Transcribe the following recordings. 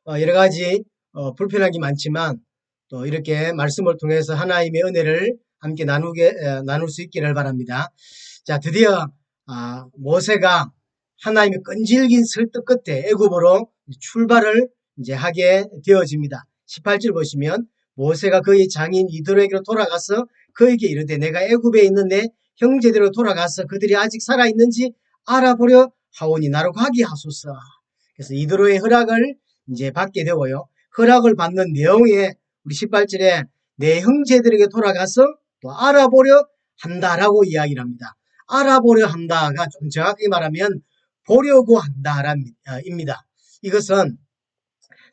여러 가지 불편한 게 많지만 또 이렇게 말씀을 통해서 하나님의 은혜를 함께 나눌 수 있기를 바랍니다. 자, 드디어 모세가 하나님의 끈질긴 설득 끝에 애굽으로 출발을 이제 하게 되어집니다. 18절 보시면 모세가 그의 장인 이드로에게로 돌아가서 그에게 이르되 내가 애굽에 있는 내 형제들로 돌아가서 그들이 아직 살아있는지 알아보려 하오니 나로 가게 하소서. 그래서 이드로의 허락을 이제 받게 되고요. 허락을 받는 내용에 우리 18절에 내 형제들에게 돌아가서 또 알아보려 한다라고 이야기를 합니다. 알아보려 한다가 좀 정확하게 말하면 보려고 한다입니다. 이것은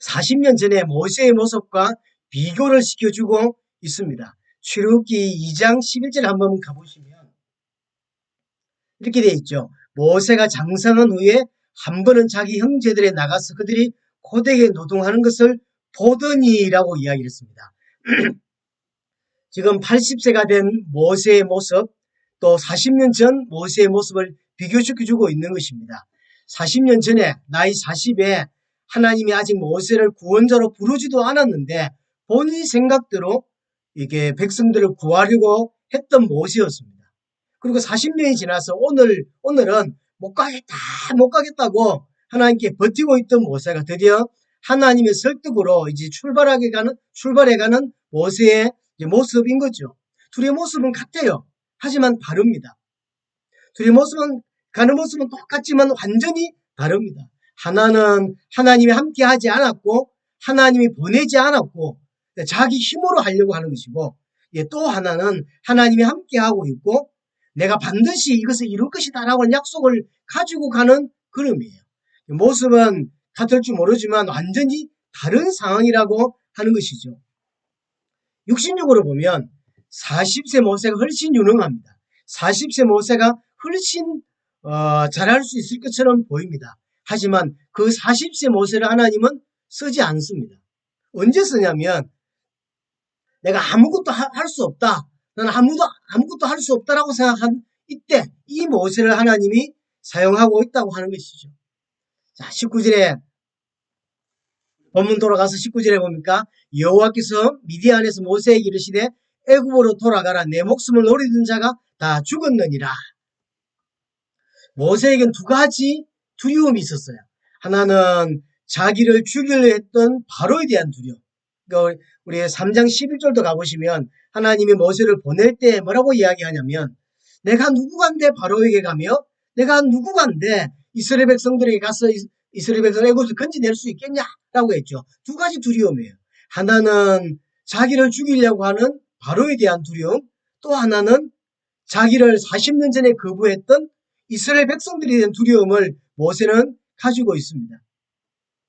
40년 전에 모세의 모습과 비교를 시켜주고 있습니다. 출애굽기 2장 11절 한번 가보시면 이렇게 되어 있죠. 모세가 장성한 후에 한 번은 자기 형제들에 나가서 그들이 고되게 노동하는 것을 보더니라고 이야기를 했습니다. 지금 80세가 된 모세의 모습, 또 40년 전 모세의 모습을 비교시켜주고 있는 것입니다. 40년 전에 나이 40에 하나님이 아직 모세를 구원자로 부르지도 않았는데 본인 생각대로 이게 백성들을 구하려고 했던 모세였습니다. 그리고 40년이 지나서 오늘은 못 가겠다고 하나님께 버티고 있던 모세가 드디어 하나님의 설득으로 이제 출발해가는 모세의 모습인 거죠. 둘의 모습은 같아요. 하지만 다릅니다. 둘의 가는 모습은 똑같지만 완전히 다릅니다. 하나는 하나님이 함께 하지 않았고 하나님이 보내지 않았고 자기 힘으로 하려고 하는 것이고, 또 하나는 하나님이 함께 하고 있고 내가 반드시 이것을 이룰 것이다 라고 하는 약속을 가지고 가는 걸음이에요. 모습은 같을 줄 모르지만 완전히 다른 상황이라고 하는 것이죠. 육신적으로 보면 40세 모세가 훨씬 유능합니다. 40세 모세가 훨씬 잘할 수 있을 것처럼 보입니다. 하지만 그 40세 모세를 하나님은 쓰지 않습니다. 언제 쓰냐면 내가 아무것도 할 수 없다. 나는 아무것도 할 수 없다라고 생각한 이때 이 모세를 하나님이 사용하고 있다고 하는 것이죠. 자, 19절에 본문 돌아가서 19절에 보니까 여호와께서 미디안에서 모세에게 이르시되 애굽으로 돌아가라. 내 목숨을 노리던 자가 다 죽었느니라. 모세에겐 두 가지 두려움이 있었어요. 하나는 자기를 죽이려 했던 바로에 대한 두려움. 그러니까 우리 3장 11절도 가보시면 하나님이 모세를 보낼 때 뭐라고 이야기하냐면 내가 누구간데 바로에게 가며 내가 누구간데 이스라엘 백성들에게 가서 이스라엘 백성을 애굽에서 건져낼 수 있겠냐라고 했죠. 두 가지 두려움이에요. 하나는 자기를 죽이려고 하는 바로에 대한 두려움, 또 하나는 자기를 40년 전에 거부했던 이스라엘 백성들에 대한 두려움을 모세는 가지고 있습니다.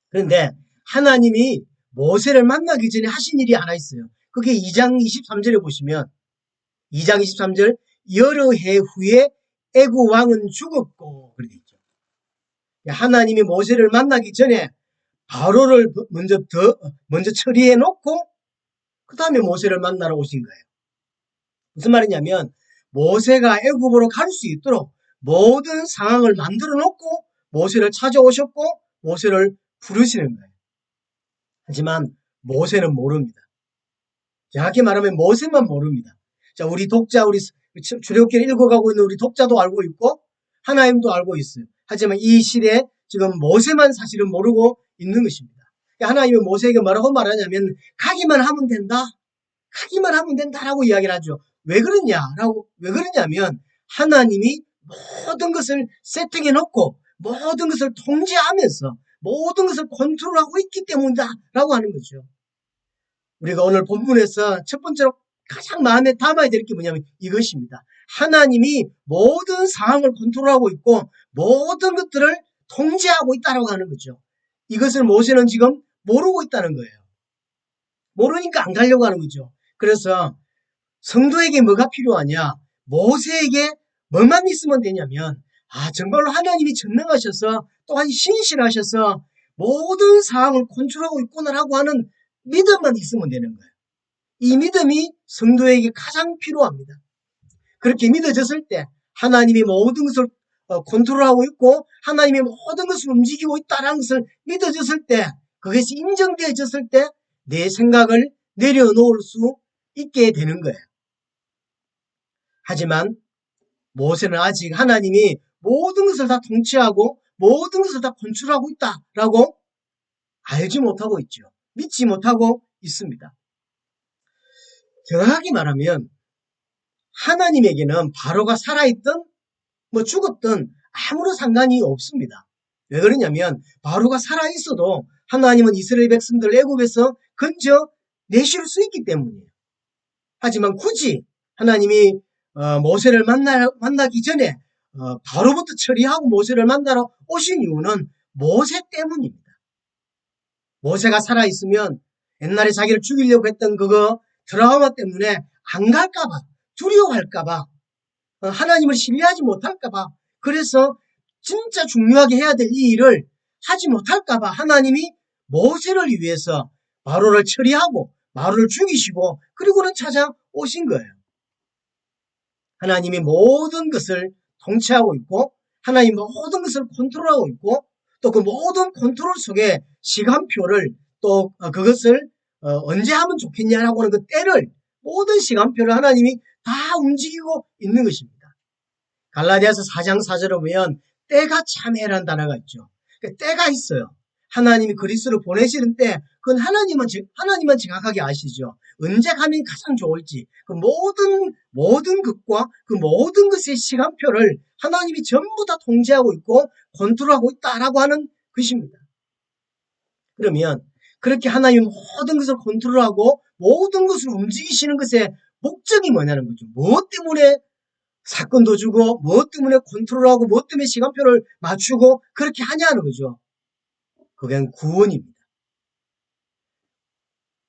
그런데 하나님이 모세를 만나기 전에 하신 일이 하나 있어요. 그게 2장 23절에 보시면 2장 23절 여러 해 후에 애굽 왕은 죽었고 그렇게 있죠. 하나님이 모세를 만나기 전에 바로를 먼저 처리해 놓고 그 다음에 모세를 만나러 오신 거예요. 무슨 말이냐면 모세가 애굽으로 갈 수 있도록 모든 상황을 만들어 놓고 모세를 찾아오셨고 모세를 부르시는 거예요. 하지만 모세는 모릅니다. 정확히 말하면 모세만 모릅니다. 자, 우리 독자, 우리 출애굽기를 읽어가고 있는 우리 독자도 알고 있고 하나님도 알고 있어요. 하지만 이 시대에 지금 모세만 사실은 모르고 있는 것입니다. 하나님은 모세에게 뭐라고 말하냐면 가기만 하면 된다. 가기만 하면 된다라고 이야기를 하죠. 왜 그러냐면 하나님이 모든 것을 세팅해 놓고 모든 것을 통제하면서 모든 것을 컨트롤하고 있기 때문이다라고 하는 거죠. 우리가 오늘 본문에서 첫 번째로 가장 마음에 담아야 될 게 뭐냐면 이것입니다. 하나님이 모든 상황을 컨트롤하고 있고 모든 것들을 통제하고 있다고 하는 거죠. 이것을 모세는 지금 모르고 있다는 거예요. 모르니까 안 가려고 하는 거죠. 그래서 성도에게 뭐가 필요하냐? 모세에게 뭐만 있으면 되냐면 정말로 하나님이 전능하셔서 또한 신실하셔서 모든 상황을 컨트롤하고 있구나라고 하는 믿음만 있으면 되는 거예요. 이 믿음이 성도에게 가장 필요합니다. 그렇게 믿어졌을 때 하나님이 모든 것을 컨트롤하고 있고 하나님이 모든 것을 움직이고 있다는 것을 믿어졌을 때 그것이 인정되어졌을 때 내 생각을 내려놓을 수 있게 되는 거예요. 하지만 모세는 아직 하나님이 모든 것을 다 통치하고 모든 것을 다 컨트롤하고 있다라고 알지 못하고 있죠. 믿지 못하고 있습니다. 정확하게 말하면 하나님에게는 바로가 살아있든 죽었든 아무런 상관이 없습니다. 왜 그러냐면 바로가 살아있어도 하나님은 이스라엘 백성들을 애굽에서 건져 내실 수 있기 때문이에요. 하지만 굳이 하나님이 모세를 만나기 전에 바로부터 처리하고 모세를 만나러 오신 이유는 모세 때문입니다. 모세가 살아있으면 옛날에 자기를 죽이려고 했던 그거 트라우마 때문에 안 갈까봐, 두려워할까봐, 하나님을 신뢰하지 못할까봐, 그래서 진짜 중요하게 해야 될 이 일을 하지 못할까봐 하나님이 모세를 위해서 바로를 처리하고 바로를 죽이시고 그리고는 찾아오신 거예요. 하나님이 모든 것을 통치하고 있고 하나님 모든 것을 컨트롤하고 있고 또 그 모든 컨트롤 속에 시간표를 또 그것을 언제 하면 좋겠냐라고 하는 그 때를 모든 시간표를 하나님이 다 움직이고 있는 것입니다. 갈라디아서 4장 4절에 보면 때가 참회라는 단어가 있죠. 때가 있어요. 하나님이 그리스도를 보내시는 때 그건 하나님만 정확하게 아시죠. 언제 가면 가장 좋을지 그 모든 것과 그 모든 것의 시간표를 하나님이 전부 다 통제하고 있고 컨트롤하고 있다라고 하는 것입니다. 그러면 그렇게 하나님이 모든 것을 컨트롤하고 모든 것을 움직이시는 것의 목적이 뭐냐는 거죠. 무엇 때문에 사건도 주고 무엇 때문에 컨트롤하고 무엇 때문에 시간표를 맞추고 그렇게 하냐는 거죠. 그건 구원입니다.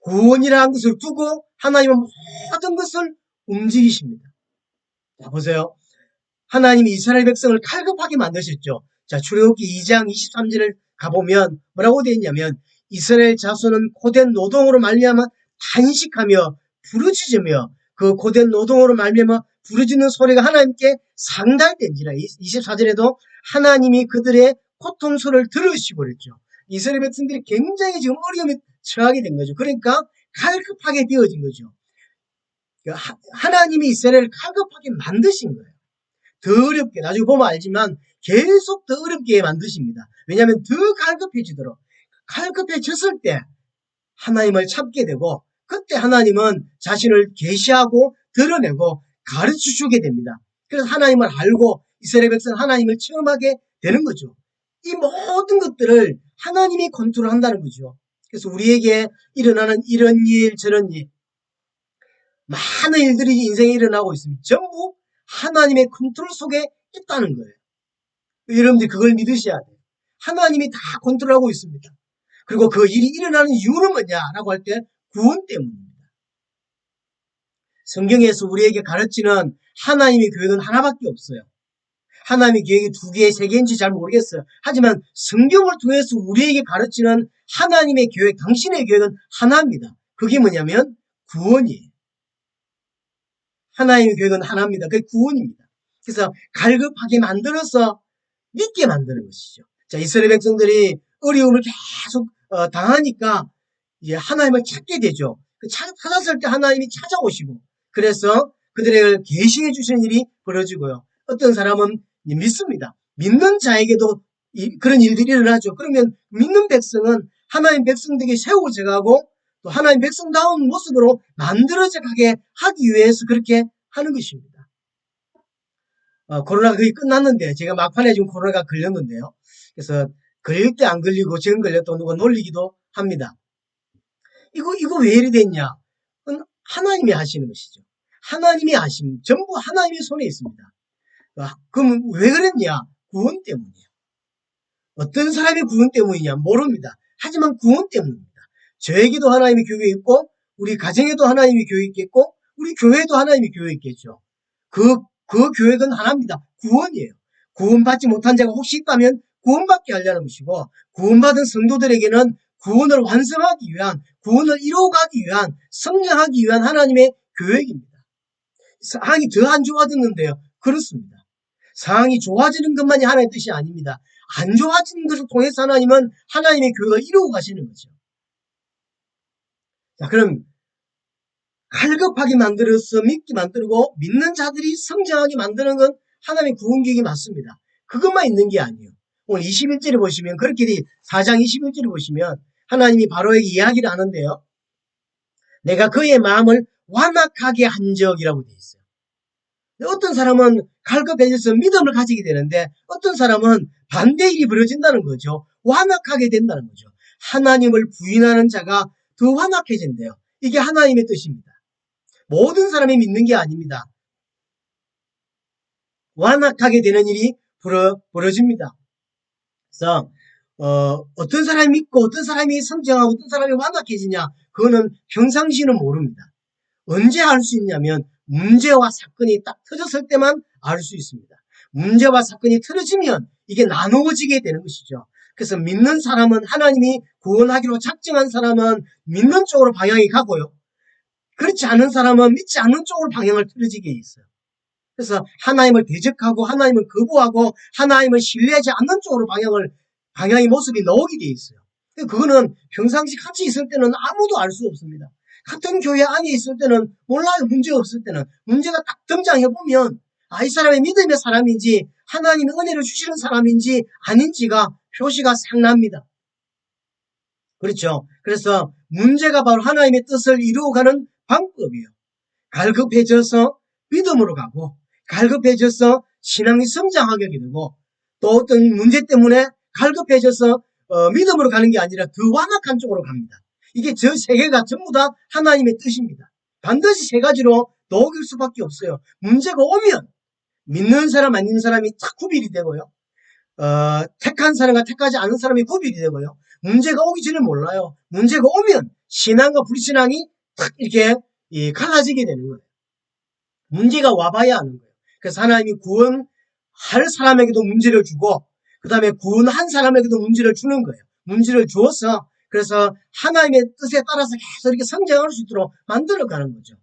구원이라는 것을 두고 하나님은 모든 것을 움직이십니다. 자, 보세요. 하나님이 이스라엘 백성을 칼급하게 만드셨죠. 자, 출애굽기 2장 23절을 가보면 뭐라고 되어 있냐면 이스라엘 자손은 고된 노동으로 말미암아 탄식하며 부르짖으며 그 고된 노동으로 말미암아 부르짖는 소리가 하나님께 상달된지라. 24절에도 하나님이 그들의 고통소를 들으시고 그랬죠. 이스라엘 백성들이 굉장히 지금 어려움에 처하게 된 거죠. 그러니까 칼급하게 되어진 거죠. 하나님이 이스라엘을 칼급하게 만드신 거예요. 더 어렵게, 나중에 보면 알지만 계속 더 어렵게 만드십니다. 왜냐하면 더 칼급해지도록. 칼급해졌을 때 하나님을 찾게 되고 그때 하나님은 자신을 계시하고 드러내고 가르쳐주게 됩니다. 그래서 하나님을 알고 이스라엘 백성은 하나님을 체험하게 되는 거죠. 이 모든 것들을 하나님이 컨트롤한다는 거죠. 그래서 우리에게 일어나는 이런 일 저런 일 많은 일들이 인생에 일어나고 있습니다. 전부 하나님의 컨트롤 속에 있다는 거예요. 여러분들이 그걸 믿으셔야 돼요. 하나님이 다 컨트롤하고 있습니다. 그리고 그 일이 일어나는 이유는 뭐냐라고 할 때 구원 때문입니다. 성경에서 우리에게 가르치는 하나님의 계획은 하나밖에 없어요. 하나님의 계획이 2개, 3개인지 잘 모르겠어요. 하지만 성경을 통해서 우리에게 가르치는 하나님의 계획, 당신의 계획은 하나입니다. 그게 뭐냐면 구원이에요. 하나님의 계획은 하나입니다. 그게 구원입니다. 그래서 갈급하게 만들어서 믿게 만드는 것이죠. 자, 이스라엘 백성들이 어려움을 계속 당하니까 이제 하나님을 찾게 되죠. 찾았을 때 하나님이 찾아오시고 그래서 그들에게 계시해 주시는 일이 벌어지고요. 어떤 사람은 믿습니다. 믿는 자에게도 그런 일들이 일어나죠. 그러면 믿는 백성은 하나님 백성들에게 세워져 가고 또 하나님 백성다운 모습으로 만들어져 가게 하기 위해서 그렇게 하는 것입니다. 코로나가 거의 끝났는데 제가 막판에 지금 코로나가 걸렸는데요. 그래서 걸릴 때 안 걸리고 지금 걸렸다고 누가 놀리기도 합니다. 이거 왜 이리 됐냐? 하나님이 하시는 것이죠. 하나님이 하심, 전부 하나님의 손에 있습니다. 그럼 왜 그랬냐? 구원 때문이에요. 어떤 사람의 구원 때문이냐? 모릅니다. 하지만 구원 때문입니다. 저에게도 하나님의 교육이 있고 우리 가정에도 하나님의 교육이 있겠고 우리 교회도 하나님의 교육이 있겠죠. 그 교육은 하나입니다. 구원이에요. 구원받지 못한 자가 혹시 있다면 구원받게 하려는 것이고 구원받은 성도들에게는 구원을 완성하기 위한 구원을 이루어가기 위한 성장하기 위한 하나님의 계획입니다. 상황이 더 안 좋아졌는데요. 그렇습니다. 상황이 좋아지는 것만이 하나님의 뜻이 아닙니다. 안 좋아지는 것을 통해서 하나님은 하나님의 계획을 이루어 가시는 거죠. 자, 그럼 갈급하게 만들어서 믿게 만들고 믿는 자들이 성장하게 만드는 건 하나님의 구원 계획이 맞습니다. 그것만 있는 게 아니에요. 오늘 21절에 보시면 그렇게 4장 21절에 보시면 하나님이 바로에게 이야기를 하는데요. 내가 그의 마음을 완악하게 한 적이라고 되어 있어요. 어떤 사람은 갈급해져서 믿음을 가지게 되는데 어떤 사람은 반대 일이 벌어진다는 거죠. 완악하게 된다는 거죠. 하나님을 부인하는 자가 더 완악해진대요. 이게 하나님의 뜻입니다. 모든 사람이 믿는 게 아닙니다. 완악하게 되는 일이 벌어집니다. 그래서 어떤 사람이 믿고 어떤 사람이 성장하고 어떤 사람이 완악해지냐, 그거는 평상시는 모릅니다. 언제 알 수 있냐면 문제와 사건이 딱 터졌을 때만 알 수 있습니다. 문제와 사건이 터져지면 이게 나누어지게 되는 것이죠. 그래서 믿는 사람은, 하나님이 구원하기로 작정한 사람은 믿는 쪽으로 방향이 가고요. 그렇지 않은 사람은 믿지 않는 쪽으로 방향을 틀어지게 있어요. 그래서 하나님을 대적하고 하나님을 거부하고 하나님을 신뢰하지 않는 쪽으로 방향의 모습이 나오게 돼 있어요. 그거는 평상시 같이 있을 때는 아무도 알 수 없습니다. 같은 교회 안에 있을 때는 몰라요. 문제가 없을 때는. 문제가 딱 등장해보면 이 사람이 믿음의 사람인지 하나님의 은혜를 주시는 사람인지 아닌지가 표시가 싹 납니다. 그렇죠. 그래서 문제가 바로 하나님의 뜻을 이루어가는 방법이에요. 갈급해져서 믿음으로 가고 갈급해져서 신앙이 성장하게 되고 또 어떤 문제 때문에 갈급해져서 믿음으로 가는 게 아니라 더 완악한 쪽으로 갑니다. 이게 저 세 개가 전부 다 하나님의 뜻입니다. 반드시 세 가지로 녹일 수밖에 없어요. 문제가 오면 믿는 사람 안 믿는 사람이 딱 구별이 되고요. 택한 사람과 택하지 않은 사람이 구별이 되고요. 문제가 오기 전에 몰라요. 문제가 오면 신앙과 불신앙이 딱 이렇게 갈라지게 되는 거예요. 문제가 와봐야 하는 거예요. 그래서 하나님이 구원할 사람에게도 문제를 주고 그 다음에 구원한 사람에게도 문제를 주는 거예요. 문제를 주어서 그래서 하나님의 뜻에 따라서 계속 이렇게 성장할 수 있도록 만들어가는 거죠.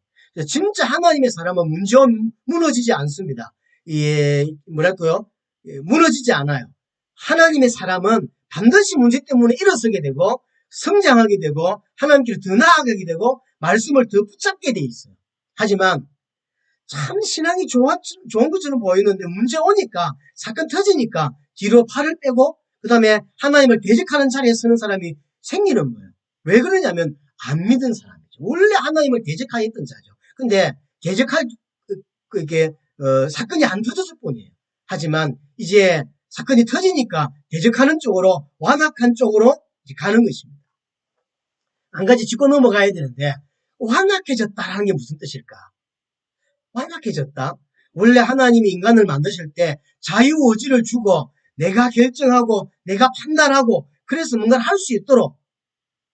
진짜 하나님의 사람은 문제 무너지지 않습니다. 뭐랄까요? 무너지지 않아요. 하나님의 사람은 반드시 문제 때문에 일어서게 되고 성장하게 되고 하나님께로 더 나아가게 되고 말씀을 더 붙잡게 돼 있어요. 하지만 참 신앙이 좋은 것처럼 보이는데 문제 오니까 사건 터지니까 뒤로 팔을 빼고 그 다음에 하나님을 대적하는 자리에 서는 사람이 생기는 거예요. 왜 그러냐면 안 믿은 사람이죠. 원래 하나님을 대적하였던 자죠. 근데 대적할 사건이 안 터졌을 뿐이에요. 하지만 이제 사건이 터지니까 대적하는 쪽으로 완악한 쪽으로 가는 것입니다. 한 가지 짚고 넘어가야 되는데 완악해졌다라는 게 무슨 뜻일까? 완악해졌다. 원래 하나님이 인간을 만드실 때 자유의지를 주고 내가 결정하고 내가 판단하고 그래서 뭔가를 할 수 있도록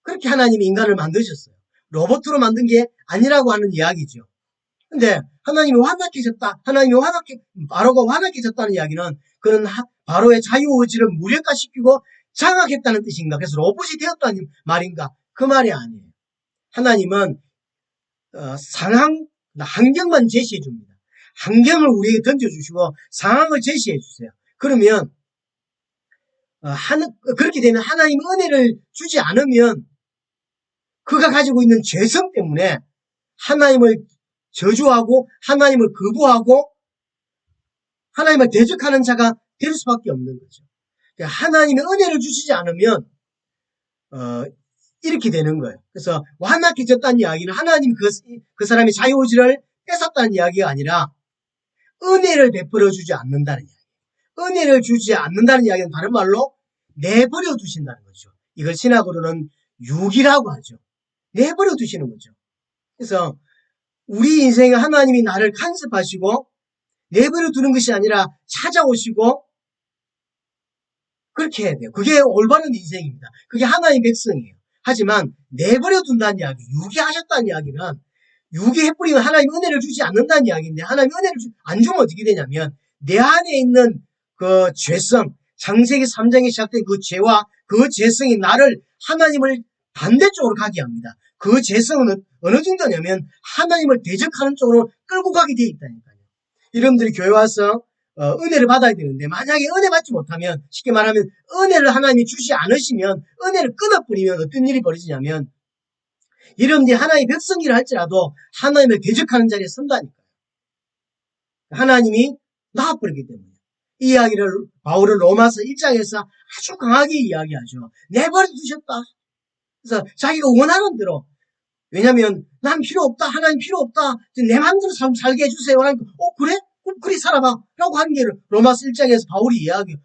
그렇게 하나님이 인간을 만드셨어요. 로봇으로 만든 게 아니라고 하는 이야기죠. 근데 하나님이 완악해졌다. 바로가 완악해졌다는 이야기는 그는 바로의 자유의지를 무력화시키고 장악했다는 뜻인가? 그래서 로봇이 되었다는 말인가? 그 말이 아니에요. 하나님은 환경만 제시해 줍니다. 환경을 우리에게 던져주시고 상황을 제시해 주세요. 그러면 그렇게 되면 하나님 은혜를 주지 않으면 그가 가지고 있는 죄성 때문에 하나님을 저주하고 하나님을 거부하고 하나님을 대적하는 자가 될 수밖에 없는 거죠. 하나님의 은혜를 주시지 않으면 이렇게 되는 거예요. 그래서 완악해졌다는 이야기는 하나님 그 사람의 자유의지를 뺏었다는 이야기가 아니라 은혜를 베풀어 주지 않는다는 이야기. 은혜를 주지 않는다는 이야기는 다른 말로 내버려 두신다는 거죠. 이걸 신학으로는 유기라고 하죠. 내버려 두시는 거죠. 그래서 우리 인생에 하나님이 나를 간섭하시고 내버려 두는 것이 아니라 찾아오시고 그렇게 해야 돼요. 그게 올바른 인생입니다. 그게 하나님의 백성이에요. 하지만 내버려 둔다는 이야기, 유기하셨다는 이야기는 유기해버리면 하나님 은혜를 주지 않는다는 이야기인데 하나님 은혜를 안 주면 어떻게 되냐면 내 안에 있는 그 죄성, 창세기 3장에 시작된 그 죄와 그 죄성이 나를 하나님을 반대쪽으로 가게 합니다. 그 죄성은 어느 정도냐면 하나님을 대적하는 쪽으로 끌고 가게 되어 있다니까요. 여러분들이 교회 와서 은혜를 받아야 되는데 만약에 은혜 받지 못하면 쉽게 말하면 은혜를 하나님이 주지 않으시면 은혜를 끊어버리면 어떤 일이 벌어지냐면 여러분들이 하나님의 백성이라 할지라도 하나님을 대적하는 자리에 선다니까요. 하나님이 나와버리기 때문에. 이 이야기를 바울은 로마서 1장에서 아주 강하게 이야기하죠. 내버려 두셨다. 그래서 자기가 원하는 대로, 왜냐면 난 필요 없다, 하나님 필요 없다, 내 마음대로 살게 해주세요. 하니까 그래? 그럼 그리 살아봐 라고 하는 게 로마서 1장에서 바울이 이야기해요.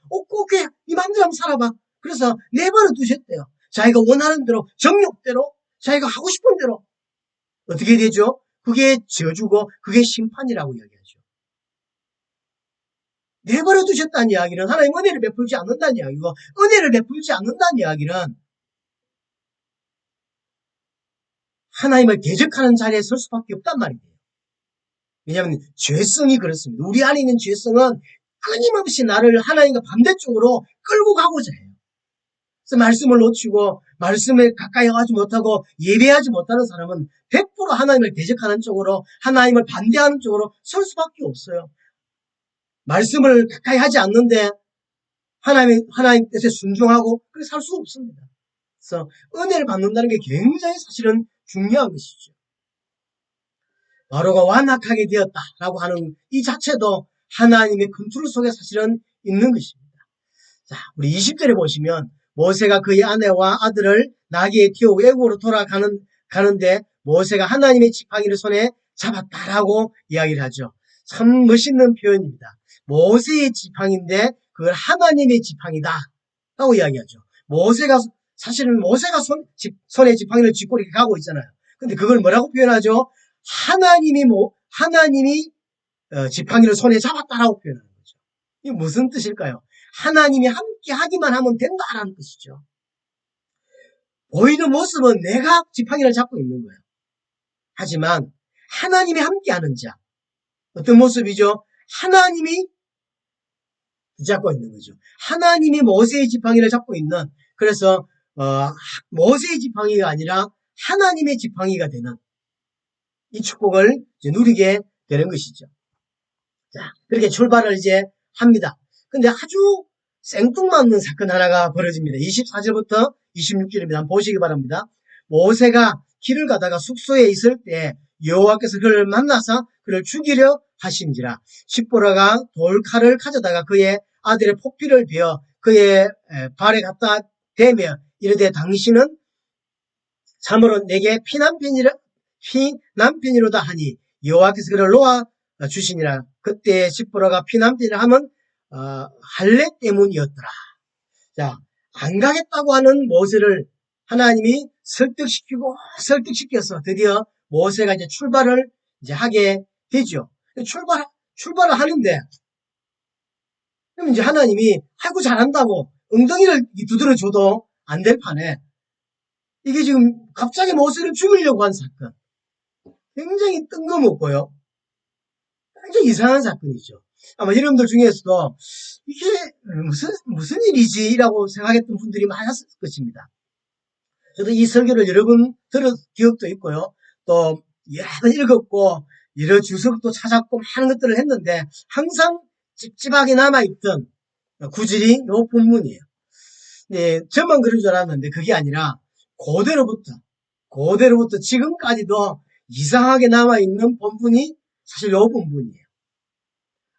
그래, 네 마음대로 한번 살아봐. 그래서 내버려 두셨대요. 자기가 원하는 대로, 정욕대로, 자기가 하고 싶은 대로. 어떻게 되죠? 그게 저주고 그게 심판이라고 이야기하죠. 내버려 두셨다는 이야기는 하나님 은혜를 베풀지 않는다는 이야기고, 은혜를 베풀지 않는다는 이야기는 하나님을 대적하는 자리에 설 수밖에 없단 말이에요. 왜냐하면 죄성이 그렇습니다. 우리 안에 있는 죄성은 끊임없이 나를 하나님과 반대쪽으로 끌고 가고자 해요. 그래서 말씀을 놓치고 말씀에 가까이 가지 못하고 예배하지 못하는 사람은 100% 하나님을 대적하는 쪽으로, 하나님을 반대하는 쪽으로 설 수밖에 없어요. 말씀을 가까이 하지 않는데 하나님 뜻에 순종하고 그렇게 살 수 없습니다. 그래서 은혜를 받는다는 게 굉장히 사실은 중요한 것이죠. 바로가 완악하게 되었다라고 하는 이 자체도 하나님의 컨트롤 속에 사실은 있는 것입니다. 자, 우리 20절에 보시면 모세가 그의 아내와 아들을 나귀에 태우고 애국으로 가는데 모세가 하나님의 지팡이를 손에 잡았다라고 이야기를 하죠. 참 멋있는 표현입니다. 모세의 지팡이인데 그걸 하나님의 지팡이다 라고 이야기하죠. 사실은 모세가 손에 지팡이를 쥐고 이렇게 가고 있잖아요. 근데 그걸 뭐라고 표현하죠? 하나님이 지팡이를 손에 잡았다라고 표현하는 거죠. 이게 무슨 뜻일까요? 하나님이 함께 하기만 하면 된다라는 뜻이죠. 보이는 모습은 내가 지팡이를 잡고 있는 거예요. 하지만 하나님이 함께하는 자, 어떤 모습이죠? 하나님이 잡고 있는 거죠. 하나님이 모세의 지팡이를 잡고 있는, 그래서 모세의 지팡이가 아니라 하나님의 지팡이가 되는 이 축복을 이제 누리게 되는 것이죠. 자, 그렇게 출발을 이제 합니다. 근데 아주 생뚱맞는 사건 하나가 벌어집니다. 24절부터 26절입니다. 한번 보시기 바랍니다. 모세가 길을 가다가 숙소에 있을 때 여호와께서 그를 만나서 그를 죽이려 하신지라. 십보라가 돌칼을 가져다가 그의 아들의 포피를 베어 그의 발에 갖다 대며 이르되 당신은 참으로 내게 피난편이로다 하니 여호와께서 그를 놓아 주시니라. 그때 십보라가 피난편이라 하면 할례 때문이었더라. 자, 안 가겠다고 하는 모세를 하나님이 설득시켜서 드디어 모세가 이제 출발을 이제 하게 되죠. 출발을 하는데, 그럼 이제 하나님이 아이고 잘한다고 엉덩이를 두드려줘도 안 될 판에 이게 지금 갑자기 모세를 죽이려고 한 사건. 굉장히 뜬금없고요. 굉장히 이상한 사건이죠. 아마 여러분들 중에서도 이게 무슨 일이지? 라고 생각했던 분들이 많았을 것입니다. 저도 이 설교를 여러 번 들은 기억도 있고요. 또 여러 번 읽었고 여러 주석도 찾았고 많은 것들을 했는데 항상 찝찝하게 남아있던 구절이 이 본문이에요. 네, 저만 그런 줄 알았는데 그게 아니라 고대로부터 지금까지도 이상하게 남아있는 본문이 사실 이 본문이에요.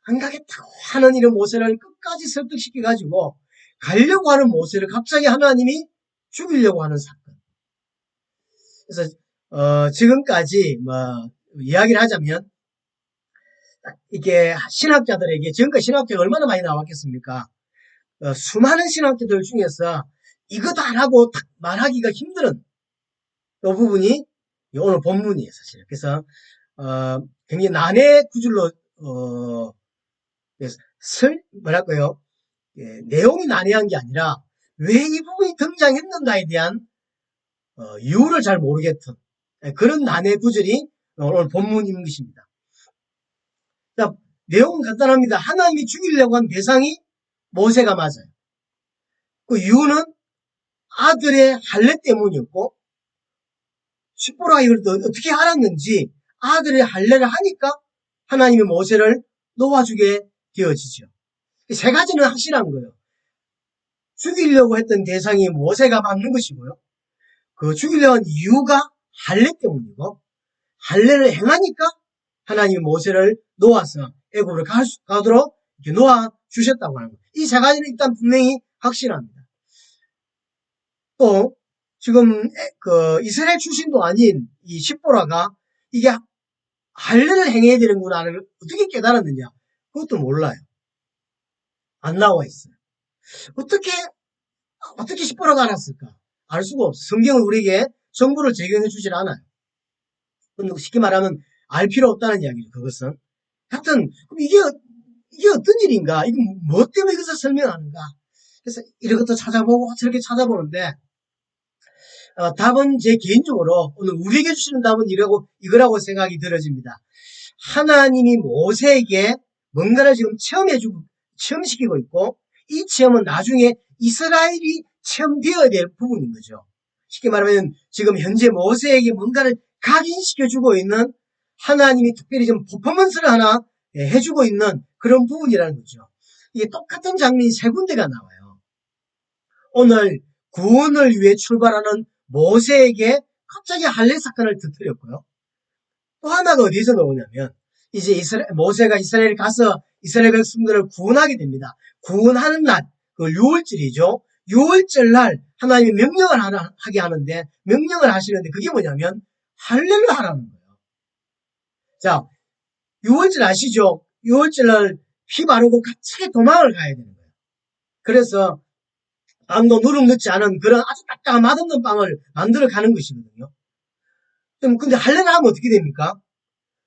안 가겠다고 하는 이런 모세를 끝까지 설득시켜가지고 가려고 하는 모세를 갑자기 하나님이 죽이려고 하는 사건. 그래서 지금까지 이야기를 하자면 이게 신학자들에게, 지금까지 신학자가 얼마나 많이 나왔겠습니까? 수많은 신학자들 중에서 이거다라고 딱 말하기가 힘든 이 부분이 오늘 본문이에요, 사실. 그래서 굉장히 난해 구절로 뭐랄까요? 내용이 난해한 게 아니라 왜 이 부분이 등장했는가에 대한 이유를 잘 모르겠던 그런 난해 구절이 오늘 본문인 것입니다. 자, 내용은 간단합니다. 하나님이 죽이려고 한 대상이 모세가 맞아요. 그 이유는 아들의 할례 때문이었고, 십보라가 이걸 어떻게 알았는지 아들의 할례를 하니까 하나님이 모세를 놓아주게 되어지죠. 세 가지는 확실한 거예요. 죽이려고 했던 대상이 모세가 맞는 것이고요. 그 죽이려고 한 이유가 할례 때문이고, 할례를 행하니까 하나님이 모세를 놓아서 애굽으로 가도록 이렇게 놓아 주셨다고 하는 거예요. 이 세 가지는 일단 분명히 확실합니다. 또 지금 그 이스라엘 출신도 아닌 이 십보라가 이게 할례를 행해야 되는구나를 어떻게 깨달았느냐? 그것도 몰라요. 안 나와 있어요. 어떻게 십보라가 알았을까? 알 수가 없어. 성경은 우리에게 정보를 제공해 주질 않아요. 쉽게 말하면 알 필요 없다는 이야기죠. 그것은. 하여튼 그럼 이게 어떤 일인가? 이거 뭐 때문에 이것을 설명하는가? 그래서 이런 것도 찾아보고 저렇게 찾아보는데 답은 제 개인적으로 오늘 우리에게 주시는 답은 이거라고 생각이 들어집니다. 하나님이 모세에게 뭔가를 지금 체험시키고 있고 이 체험은 나중에 이스라엘이 체험되어야 될 부분인 거죠. 쉽게 말하면 지금 현재 모세에게 뭔가를 각인시켜주고 있는 하나님이 특별히 좀 퍼포먼스를 하나 해주고 있는 그런 부분이라는 거죠. 이게 똑같은 장면이 세 군데가 나와요. 오늘 구원을 위해 출발하는 모세에게 갑자기 할례 사건을 터뜨렸고요. 또 하나가 어디서 나오냐면 이제 모세가 이스라엘에 가서 이스라엘 백성들을 구원하게 됩니다. 구원하는 날, 그 6월절이죠. 6월절 날 하나님이 명령을 하게 하는데 명령을 하시는데 그게 뭐냐면 할례를 하라는 거예요. 자, 6월절 아시죠? 6월절 날 피 바르고 갑자기 도망을 가야 되는 거예요. 그래서 빵도 누룩 넣지 않은 그런 아주 딱딱한 맛없는 빵을 만들어 가는 것이거든요. 근데 할례를 하면 어떻게 됩니까?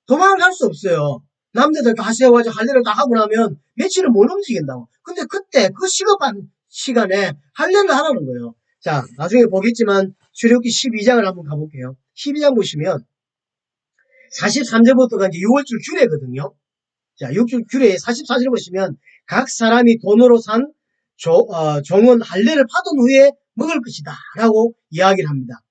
도망을 갈 수 없어요. 남자들 다 세워가지고 할례를 다 하고 나면 며칠을 못 움직인다고. 근데 그때 그 시급한 시간에 할례를 하라는 거예요. 자, 나중에 보겠지만 출애굽기 12장을 한번 가볼게요. 12장 보시면 43절부터가 이제 6월절 규례거든요. 자, 6월 규례 44절 보시면 각 사람이 돈으로 산 종은 할례를 받은 후에 먹을 것이다 라고 이야기를 합니다.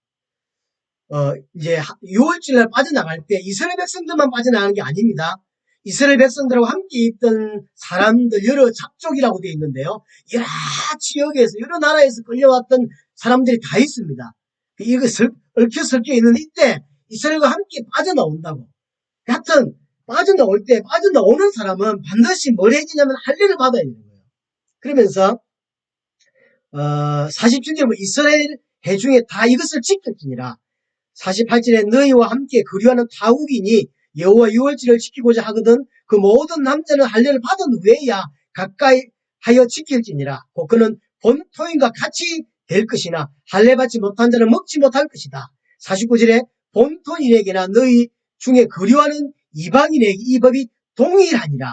이제 6월절날 빠져나갈 때 이스라엘 백성들만 빠져나가는 게 아닙니다. 이스라엘 백성들하고 함께 있던 사람들 여러 잡족이라고 되어 있는데요. 여러 지역에서 여러 나라에서 끌려왔던 사람들이 다 있습니다. 이거 얽혀 설켜 있는 이때 이스라엘과 함께 빠져나온다고. 하여튼 빠져나오는 사람은 반드시 뭘 해야 되냐면 할례를 받아야 되는 거예요. 그러면서 47절 이스라엘 회중에 다 이것을 지켰지니라. 48절에 너희와 함께 거류하는 타국이니 여호와 유월절을 지키고자 하거든 그 모든 남자는 할례를 받은 후에야 가까이 하여 지킬지니라. 그는 본토인과 같이 될 것이나 할례 받지 못한 자는 먹지 못할 것이다. 49절에 본토인에게나 너희 중에 거류하는 이방인에게 이 법이 동일하니라.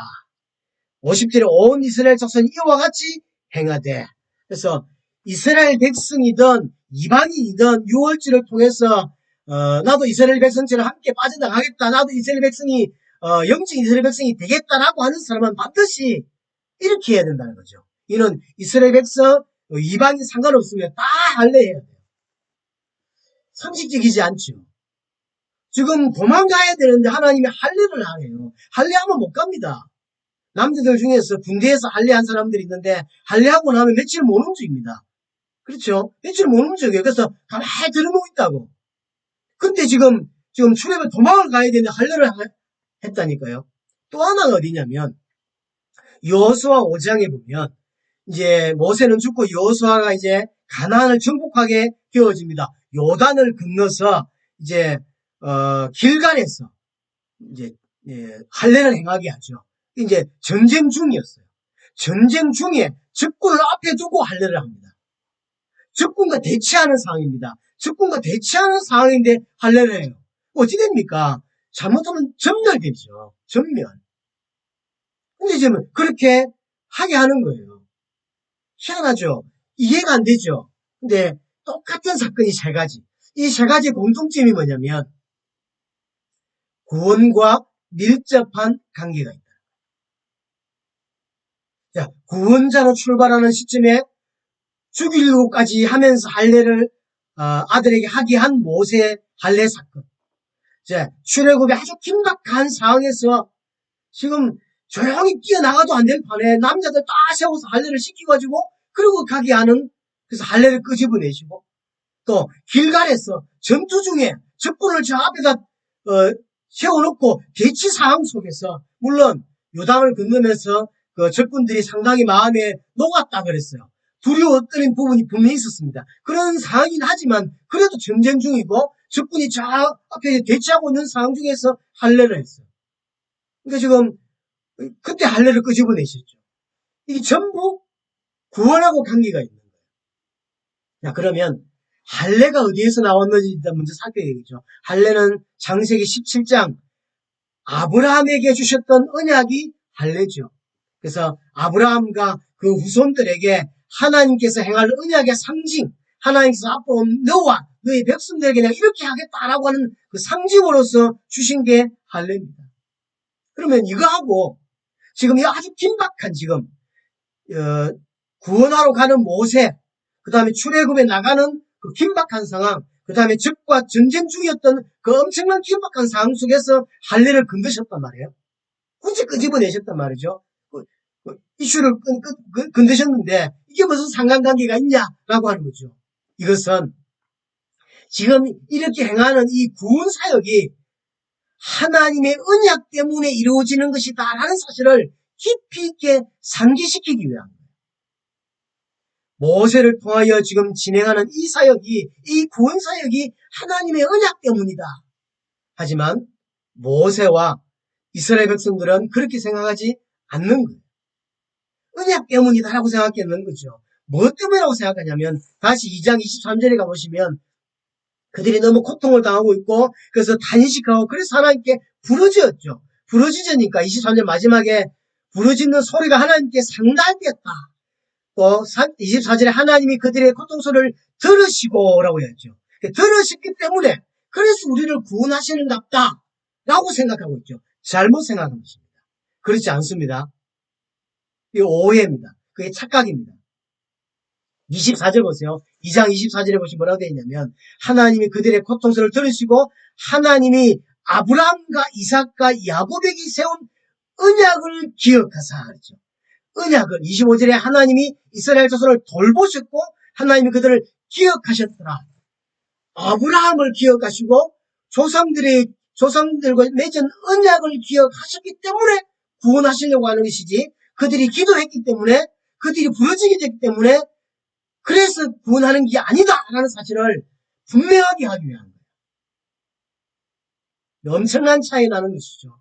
50절에 온 이스라엘 족속은 이와 같이 행하되. 그래서 이스라엘 백성이든 이방인이든 유월절을 통해서 나도 이스라엘 백성처럼 함께 빠져나가겠다. 나도 이스라엘 백성이 영적인 이스라엘 백성이 되겠다라고 하는 사람은 반드시 이렇게 해야 된다는 거죠. 이는 이스라엘 백성 이방인 상관없으면 다 할례해야 돼요. 상식적이지 않죠. 지금 도망가야 되는데 하나님이 할례를 하래요. 할례하면 못 갑니다. 남자들 중에서 군대에서 할례한 사람들이 있는데 할례하고 나면 며칠 못 움직입니다. 그렇죠? 며칠 못 움직여요. 그래서 가만히 들어놓고 있다고. 근데 지금 출애굽에 도망을 가야 되는데 할례를 했다니까요. 또 하나가 어디냐면 여호수아 5장에 보면 이제 모세는 죽고 여호수아가 이제 가나안을 정복하게 되어집니다. 요단을 건너서 이제 길갈에서 이제 할례를 행하게 하죠. 이제 전쟁 중이었어요. 전쟁 중에 적군을 앞에 두고 할례를 합니다. 적군과 대치하는 상황입니다. 적군과 대치하는 상황인데 할례를 해요. 어찌 됩니까? 잘못하면 전멸되죠. 전멸. 근데 지금 그렇게 하게 하는 거예요. 희한하죠? 이해가 안 되죠? 근데 똑같은 사건이 세 가지. 이 세 가지의 공통점이 뭐냐면 구원과 밀접한 관계가 있다. 자, 구원자로 출발하는 시점에 죽이려고까지 하면서 할례를 아들에게 하게 한 모세의 할례 사건. 자, 출애굽의 아주 긴박한 상황에서 지금 조용히 뛰어나가도 안 될 판에 남자들 다 세워서 할례를 시켜가지고 그리고 가게 하는 그래서 할례를 끄집어내시고 또 길갈에서 전투 중에 적군을 저 앞에다 세워놓고 대치 상황 속에서 물론 요단을 건너면서 그 적군들이 상당히 마음에 녹았다 그랬어요. 두려웠던 부분이 분명히 있었습니다. 그런 상황이긴 하지만 그래도 전쟁 중이고 적군이 저 앞에 대치하고 있는 상황 중에서 할례를 했어요. 그러니까 지금 그때 할례를 끄집어내셨죠. 이게 전부 구원하고 관계가 있는 거예요. 자, 그러면 할례가 어디에서 나왔는지 먼저 살펴야 되겠죠. 할례는 창세기 17장 아브라함에게 주셨던 언약이 할례죠. 그래서 아브라함과 그 후손들에게 하나님께서 행할 언약의 상징, 하나님께서 앞으로 너와 너의 백성들에게 내가 이렇게 하겠다라고 하는 그 상징으로서 주신 게 할례입니다. 그러면 이거하고 지금 이 아주 긴박한 지금 구원하러 가는 모세, 그 다음에 출애굽에 나가는 그 긴박한 상황, 그 다음에 적과 전쟁 중이었던 그 엄청난 긴박한 상황 속에서 할례를 건드셨단 말이에요. 굳이 끄집어내셨단 말이죠. 이슈를 건드셨는데 이게 무슨 상관관계가 있냐라고 하는 거죠. 이것은 지금 이렇게 행하는 이 구원 사역이 하나님의 언약 때문에 이루어지는 것이다라는 사실을 깊이 있게 상기시키기 위한 거예요. 모세를 통하여 지금 진행하는 이 사역이, 이 구원 사역이 하나님의 언약 때문이다. 하지만 모세와 이스라엘 백성들은 그렇게 생각하지 않는 거예요. 언약 때문이다라고 생각했는 거죠. 뭐 때문이라고 생각하냐면 다시 2장 23절에 가보시면 그들이 너무 고통을 당하고 있고 그래서 탄식하고 그래서 하나님께 부르짖었죠. 부르짖으니까 23절 마지막에 부르짖는 소리가 하나님께 상달되었다. 또 24절에 하나님이 그들의 고통 소리를 들으시고 라고 했죠. 들으셨기 때문에 그래서 우리를 구원하시는갑다 라고 생각하고 있죠. 잘못 생각한 것입니다. 그렇지 않습니다. 이게 오해입니다. 그게 착각입니다. 24절 보세요. 2장 24절에 보시면 뭐라고 되어 있냐면 하나님이 그들의 고통소를 들으시고 하나님이 아브라함과 이삭과 야곱에게 세운 언약을 기억하사 그랬죠. 언약을 25절에 하나님이 이스라엘 자손을 돌보셨고 하나님이 그들을 기억하셨더라. 아브라함을 기억하시고 조상들과 맺은 언약을 기억하셨기 때문에 구원하시려고 하는 것이지 그들이 기도했기 때문에 그들이 부르짖게 됐기 때문에 그래서 구원하는 게 아니다라는 사실을 분명하게 하기 위한 거예요. 엄청난 차이 나는 것이죠.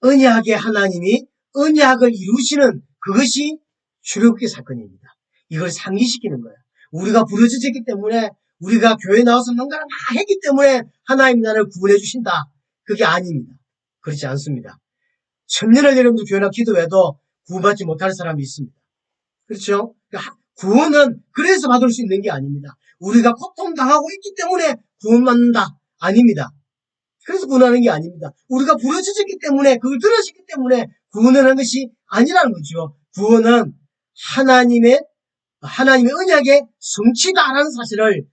언약의 하나님이 언약을 이루시는 그것이 출애굽기 사건입니다. 이걸 상기시키는 거예요. 우리가 부르짖었기 때문에 우리가 교회 나와서 뭔가를 막 했기 때문에 하나님이 나를 구원해 주신다. 그게 아닙니다. 그렇지 않습니다. 천년을 여러분도 교회나 기도해도 구원받지 못할 사람이 있습니다. 그렇죠? 구원은 그래서 받을 수 있는 게 아닙니다. 우리가 고통당하고 있기 때문에 구원받는다. 아닙니다. 그래서 구원하는 게 아닙니다. 우리가 부르짖었기 때문에 그걸 들으셨기 때문에 구원을 한 것이 아니라는 거죠. 구원은 하나님의 언약의 성취다라는 사실을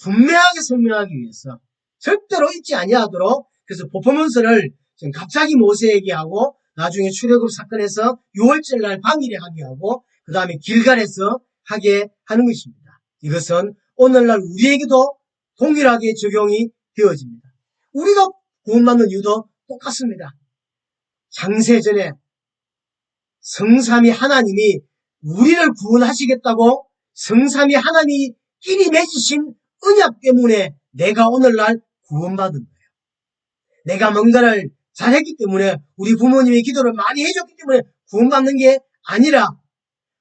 분명하게 설명하기 위해서 절대로 잊지 아니하도록 그래서 퍼포먼스를 지금 갑자기 모세에게 하고 나중에 출애굽 사건에서 6월절 날 방일에 하게 하고 그 다음에 길갈에서 하게 하는 것입니다. 이것은 오늘날 우리에게도 동일하게 적용이 되어집니다. 우리가 구원받는 이유도 똑같습니다. 창세전에 성삼위 하나님이 우리를 구원하시겠다고 성삼위 하나님이 끼리 맺으신 언약 때문에 내가 오늘날 구원받은 거예요. 내가 뭔가를 잘했기 때문에 우리 부모님이 기도를 많이 해줬기 때문에 구원받는 게 아니라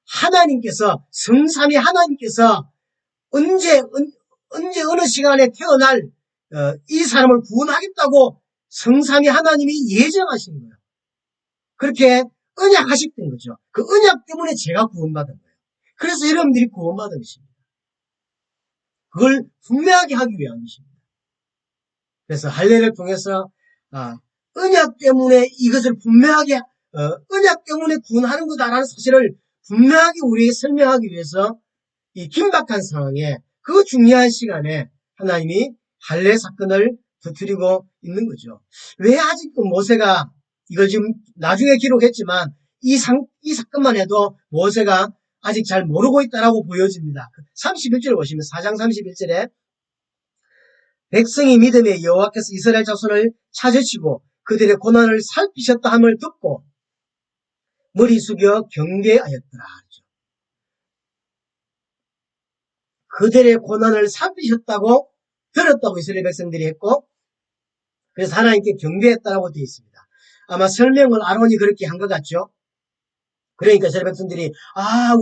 하나님께서 성삼위 하나님께서 언제 어느 시간에 태어날 이 사람을 구원하겠다고 성삼위 하나님이 예정하신 거예요. 그렇게 언약하셨던 거죠. 그 언약 때문에 제가 구원받은 거예요. 그래서 여러분들이 구원받은 것입니다. 그걸 분명하게 하기 위한 것입니다. 그래서 할례를 통해서 언약 때문에 이것을 분명하게 언약 때문에 구원하는 거다라는 사실을 분명하게 우리에게 설명하기 위해서 이 긴박한 상황에 그 중요한 시간에 하나님이 할례 사건을 터뜨리고 있는 거죠. 왜 아직도 모세가 이걸 지금 나중에 기록했지만 이 사건만 해도 모세가 아직 잘 모르고 있다라고 보여집니다. 31절에 보시면 4장 31절에 백성이 믿음에 여호와께서 이스라엘 자손을 찾으시고 그들의 고난을 살피셨다 함을 듣고 머리 숙여 경배하였더라. 그들의 고난을 살피셨다고 들었다고 이스라엘 백성들이 했고 그래서 하나님께 경배했다라고 되어 있습니다. 아마 설명을 아론이 그렇게 한 것 같죠. 그러니까 이스라엘 백성들이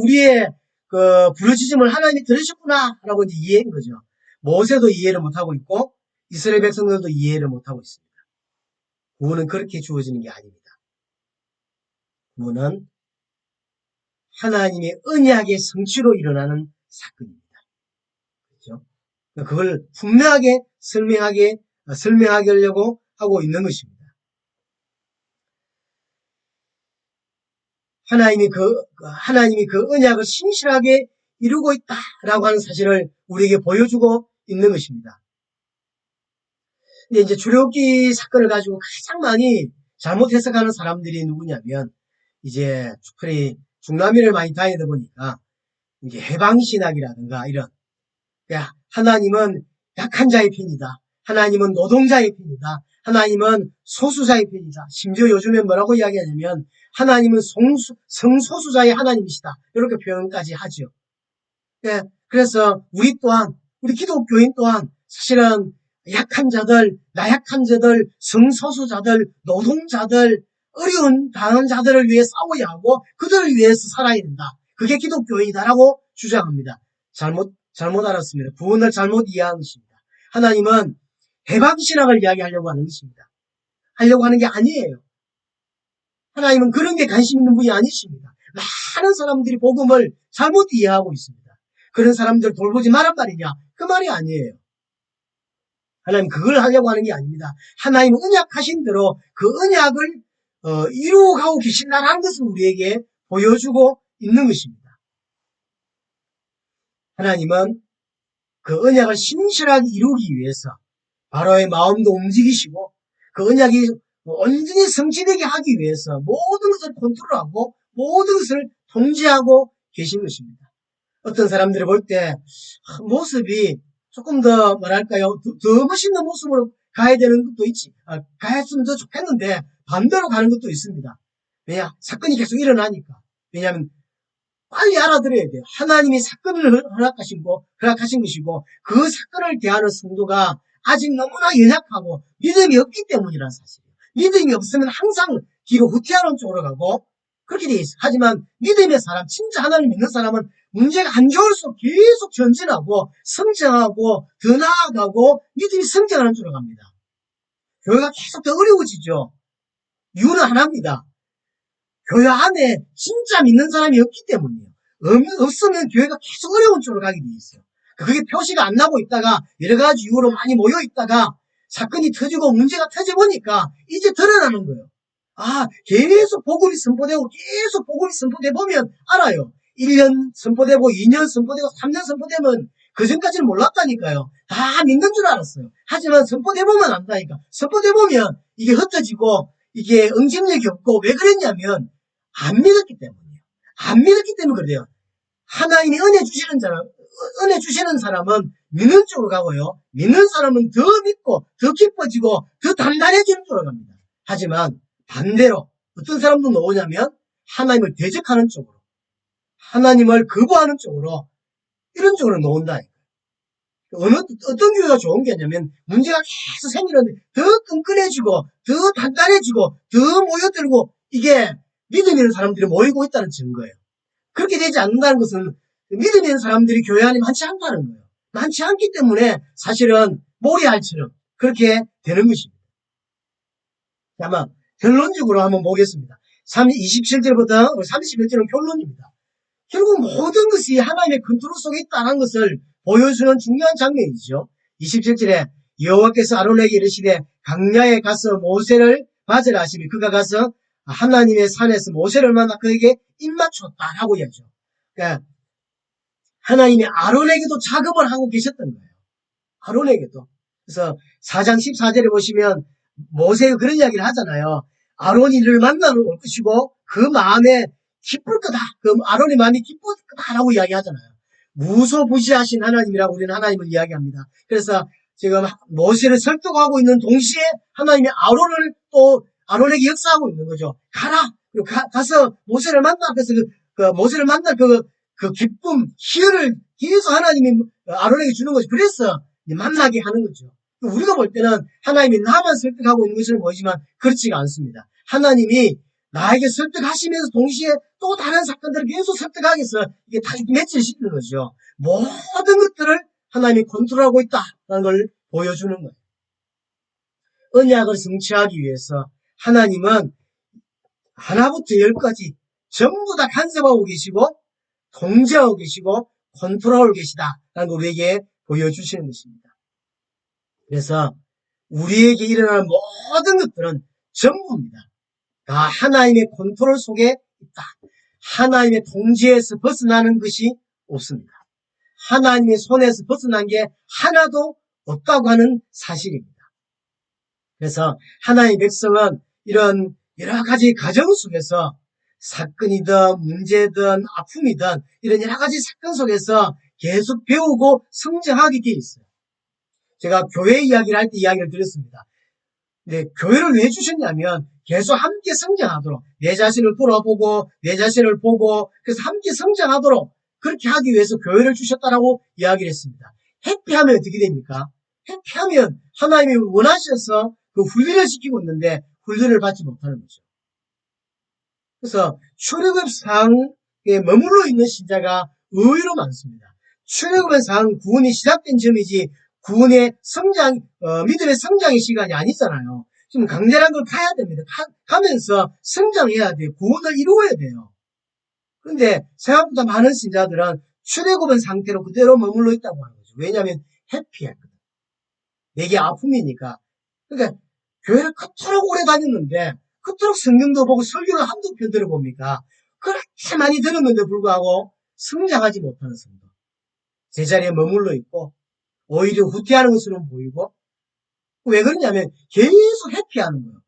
우리의 그 부르짖음을 하나님이 들으셨구나 라고 이제 이해한 거죠. 모세도 이해를 못하고 있고 이스라엘 백성들도 이해를 못하고 있습니다. 구원은 그렇게 주어지는 게 아닙니다. 구원은 하나님의 언약의 성취로 일어나는 사건입니다. 그렇죠? 그걸 분명하게 설명하려고 하고 있는 것입니다. 하나님이 그 언약을 신실하게 이루고 있다라고 하는 사실을 우리에게 보여주고 있는 것입니다. 근데 이제 출애굽기 사건을 가지고 가장 많이 잘못 해석하는 사람들이 누구냐면 이제 특별히 중남미를 많이 다니다 보니까 이제 해방신학이라든가 이런 하나님은 약한 자의 편이다. 하나님은 노동자의 편이다. 하나님은 소수자의 편이다. 심지어 요즘에 뭐라고 이야기하냐면 하나님은 성소수자의 하나님이시다. 이렇게 표현까지 하죠. 그래서 우리 기독교인 또한 사실은 약한 자들, 나약한 자들, 성소수자들, 노동자들, 어려운 당한 자들을 위해 싸워야 하고 그들을 위해서 살아야 된다. 그게 기독교인이다라고 주장합니다. 잘못 알았습니다. 구원을 잘못 이해한 것입니다. 하나님은 해방신학을 이야기하려고 하는 것입니다. 하려고 하는 게 아니에요. 하나님은 그런 게 관심 있는 분이 아니십니다. 많은 사람들이 복음을 잘못 이해하고 있습니다. 그런 사람들 돌보지 말란 말이냐? 그 말이 아니에요. 하나님 그걸 하려고 하는 게 아닙니다. 하나님 언약하신 대로 그 언약을 이루어가고 계신다는 것을 우리에게 보여주고 있는 것입니다. 하나님은 그 언약을 신실하게 이루기 위해서 바로의 마음도 움직이시고 그 언약이 온전히 성취되게 하기 위해서 모든 것을 컨트롤하고 모든 것을 통제하고 계신 것입니다. 어떤 사람들이 볼 때 모습이 조금 더 뭐랄까요 더 멋있는 모습으로 가야 되는 것도 있지 가했으면 더 좋겠는데 반대로 가는 것도 있습니다. 왜냐? 사건이 계속 일어나니까. 왜냐하면 빨리 알아들어야 돼요. 하나님이 사건을 허락하신 것이고 그 사건을 대하는 성도가 아직 너무나 연약하고 믿음이 없기 때문이라는 사실이에요. 믿음이 없으면 항상 뒤로 후퇴하는 쪽으로 가고 그렇게 돼 있어요. 하지만 믿음의 사람, 진짜 하나님 믿는 사람은 문제가 안 좋을수록 계속 전진하고 성장하고 더 나아가고 믿음이 성장하는 쪽으로 갑니다. 교회가 계속 더 어려워지죠. 이유는 하나입니다. 교회 안에 진짜 믿는 사람이 없기 때문이에요. 없으면 교회가 계속 어려운 쪽으로 가게 돼 있어요. 그게 표시가 안 나고 있다가 여러 가지 이유로 많이 모여 있다가 사건이 터지고 문제가 터져보니까 이제 드러나는 거예요. 계속 복음이 선포되고 계속 복음이 선포돼 보면 알아요. 1년 선포되고 2년 선포되고 3년 선포되면 그전까지는 몰랐다니까요. 다 믿는 줄 알았어요. 하지만 선포돼보면 안다니까. 선포돼보면 이게 흩어지고 이게 응집력이 없고 왜 그랬냐면 안 믿었기 때문이에요. 안 믿었기 때문에 그래요. 하나님이 은혜 주시는 사람은 믿는 쪽으로 가고요. 믿는 사람은 더 믿고 더 깊어지고 더 단단해지는 쪽으로 갑니다. 하지만 반대로 어떤 사람도 나오냐면 하나님을 대적하는 쪽으로 하나님을 거부하는 쪽으로 이런 쪽으로 나온다니까요. 어떤 교회가 좋은 게 있냐면 문제가 계속 생기는데 더 끈끈해지고 더 단단해지고 더 모여들고 이게 믿음 있는 사람들이 모이고 있다는 증거예요. 그렇게 되지 않는다는 것은 믿음 있는 사람들이 교회 안에 많지 않다는 거예요. 많지 않기 때문에 사실은 모래알처럼 그렇게 되는 것입니다. 아마 결론적으로 한번 보겠습니다. 27절부터 31절은 결론입니다. 결국 모든 것이 하나님의 컨트롤 속에 있다는 것을 보여주는 중요한 장면이죠. 27절에 여호와께서 아론에게 이르시되 강야에 가서 모세를 맞으라 하시니 그가 가서 하나님의 산에서 모세를 만나 그에게 입맞췄다라고 이야기하죠. 그러니까 하나님이 아론에게도 작업을 하고 계셨던 거예요. 아론에게도. 그래서 4장 14절에 보시면 모세가 그런 이야기를 하잖아요. 아론이 이를 만나러 올 것이고 그 마음에 기쁠 거다. 그 아론의 마음이 기쁠 거다라고 이야기하잖아요. 무소부지하신 하나님이라고 우리는 하나님을 이야기합니다. 그래서 지금 모세를 설득하고 있는 동시에 하나님이 아론에게 역사하고 있는 거죠. 가라. 가서 모세를 만나. 그래서 모세를 만날 그 기쁨, 희열을 계속 하나님이 아론에게 주는 거죠. 그래서 만나게 하는 거죠. 우리가 볼 때는 하나님이 나만 설득하고 있는 것처럼 보이지만 그렇지가 않습니다. 하나님이 나에게 설득하시면서 동시에 또 다른 사건들을 계속 설득하기 위해서 이게 다 매치시키는 거죠. 모든 것들을 하나님이 컨트롤하고 있다는 걸 보여주는 거예요. 언약을 성취하기 위해서 하나님은 하나부터 열까지 전부 다 간섭하고 계시고 통제하고 계시고 컨트롤하고 계시다라는 걸 우리에게 보여주시는 것입니다. 그래서 우리에게 일어나는 모든 것들은 전부입니다. 다 하나님의 컨트롤 속에 있다. 하나님의 통제에서 벗어나는 것이 없습니다. 하나님의 손에서 벗어난 게 하나도 없다고 하는 사실입니다. 그래서 하나님의 백성은 이런 여러 가지 가정 속에서 사건이든 문제든 아픔이든 이런 여러 가지 사건 속에서 계속 배우고 성장하게 되어 있어요. 제가 교회 이야기를 할 때 이야기를 드렸습니다. 근데 교회를 왜 주셨냐면 계속 함께 성장하도록 내 자신을 돌아보고 내 자신을 보고 그래서 함께 성장하도록 그렇게 하기 위해서 교회를 주셨다라고 이야기를 했습니다. 회피하면 어떻게 됩니까? 회피하면 하나님이 원하셔서 그 훈련을 시키고 있는데 훈련을 받지 못하는 거죠. 그래서 출애굽상에 머물러 있는 신자가 의외로 많습니다. 출애굽상 구원이 시작된 점이지 구원의 성장, 믿음의 성장의 시간이 아니잖아요. 지금 강렬한 걸 가야 됩니다. 가면서 성장해야 돼요. 구원을 이루어야 돼요. 그런데 생각보다 많은 신자들은 출애굽한 상태로 그대로 머물러 있다고 하는 거죠. 왜냐하면 해피했거든. 내게 아픔이니까. 그러니까 교회를 그토록 오래 다녔는데 그토록 성경도 보고 설교를 한두 편 들어봅니까? 그렇게 많이 들었는데 불구하고 성장하지 못하는 성도. 제자리에 머물러 있고 오히려 후퇴하는 것으로 보이고 왜 그러냐면 계속 회피하는 거예요.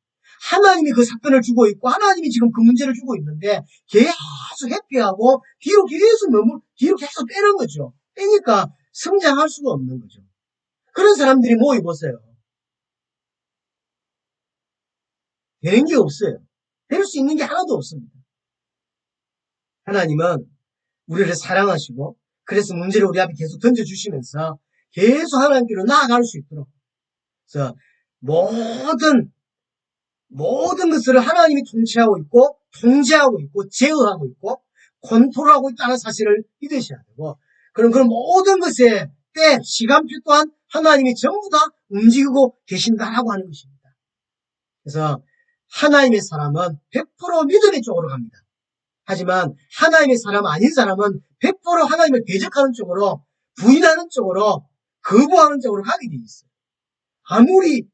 하나님이 그 사건을 주고 있고 하나님이 지금 그 문제를 주고 있는데 계속 회피하고 뒤로 계속 빼는 거죠. 빼니까 성장할 수가 없는 거죠. 그런 사람들이 모여보세요. 되는 게 없어요. 될 수 있는 게 하나도 없습니다. 하나님은 우리를 사랑하시고 그래서 문제를 우리 앞에 계속 던져주시면서 계속 하나님께로 나아갈 수 있도록 그래서 모든 것을 하나님이 통치하고 있고 통제하고 있고 제어하고 있고 컨트롤하고 있다는 사실을 믿으셔야 되고 그런 모든 것의 때 시간표 또한 하나님이 전부 다 움직이고 계신다라고 하는 것입니다. 그래서 하나님의 사람은 100% 믿음의 쪽으로 갑니다. 하지만 하나님의 사람 아닌 사람은 100% 하나님을 대적하는 쪽으로 부인하는 쪽으로 거부하는 쪽으로 가게 돼 있어요. 아무리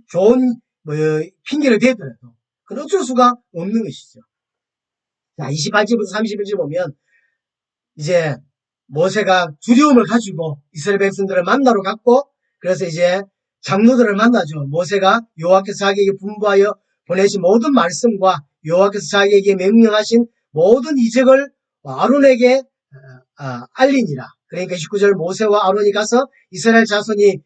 좋은 핑계를 대더라도 그건 어쩔 수가 없는 것이죠. 자, 28절부터 31절 보면 이제 모세가 두려움을 가지고 이스라엘 백성들을 만나러 갔고 그래서 이제 장로들을 만나죠. 모세가 여호와께서 자기에게 분부하여 보내신 모든 말씀과 여호와께서 자기에게 명령하신 모든 이적을 아론에게 알리니라. 그러니까 19절 모세와 아론이 가서 이스라엘 자손의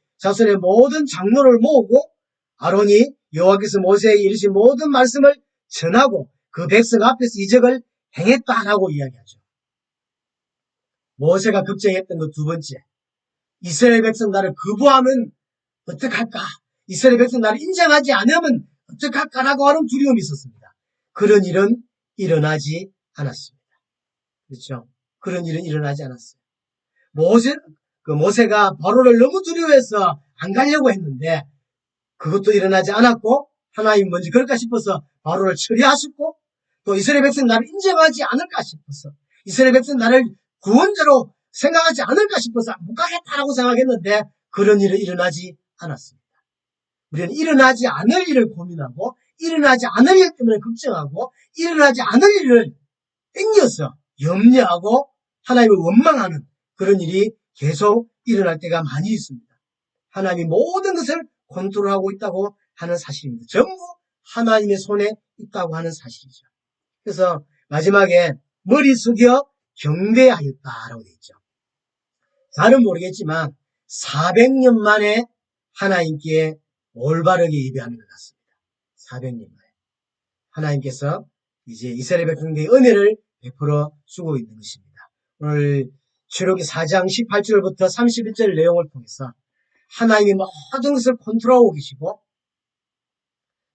모든 장로를 모으고 아론이 여호와께서 모세에게 이르신 모든 말씀을 전하고 그 백성 앞에서 이적을 행했다라고 이야기하죠. 모세가 걱정했던 것 두 번째, 이스라엘 백성 나를 거부하면 어떡할까? 이스라엘 백성 나를 인정하지 않으면 어떡할까라고 하는 두려움이 있었습니다. 그런 일은 일어나지 않았습니다. 그렇죠? 그런 일은 일어나지 않았어요. 모세가 바로를 너무 두려워해서 안 가려고 했는데 그것도 일어나지 않았고 하나님 먼저 그럴까 싶어서 바로를 처리하셨고 또 이스라엘 백성 나를 인정하지 않을까 싶어서 이스라엘 백성 나를 구원자로 생각하지 않을까 싶어서 못 가겠다라고 생각했는데 그런 일은 일어나지 않았습니다. 우리는 일어나지 않을 일을 고민하고 일어나지 않을 일 때문에 걱정하고 일어나지 않을 일을 땡겨서 염려하고 하나님을 원망하는 그런 일이 계속 일어날 때가 많이 있습니다. 하나님이 모든 것을 컨트롤하고 있다고 하는 사실입니다. 전부 하나님의 손에 있다고 하는 사실이죠. 그래서 마지막에 머리 숙여 경배하였다라고 되어 있죠. 잘은 모르겠지만 400년 만에 하나님께 올바르게 예배하는 것 같습니다. 400년 만에. 하나님께서 이제 이스라엘 백성들의 은혜를 베풀어 주고 있는 것입니다. 오늘 출애굽기 4장 18절부터 31절 내용을 통해서 하나님이 모든 것을 컨트롤하고 계시고,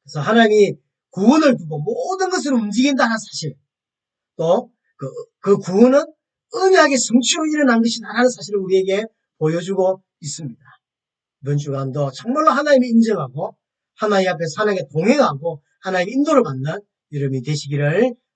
그래서 하나님이 구원을 두고 모든 것을 움직인다는 사실, 또 그 구원은 언약의 성취로 일어난 것이다라는 사실을 우리에게 보여주고 있습니다. 이번 주간도 정말로 하나님이 인정하고 하나님 앞에서 하나님께 동행하고 하나님의 인도를 받는 여러분이 되시기를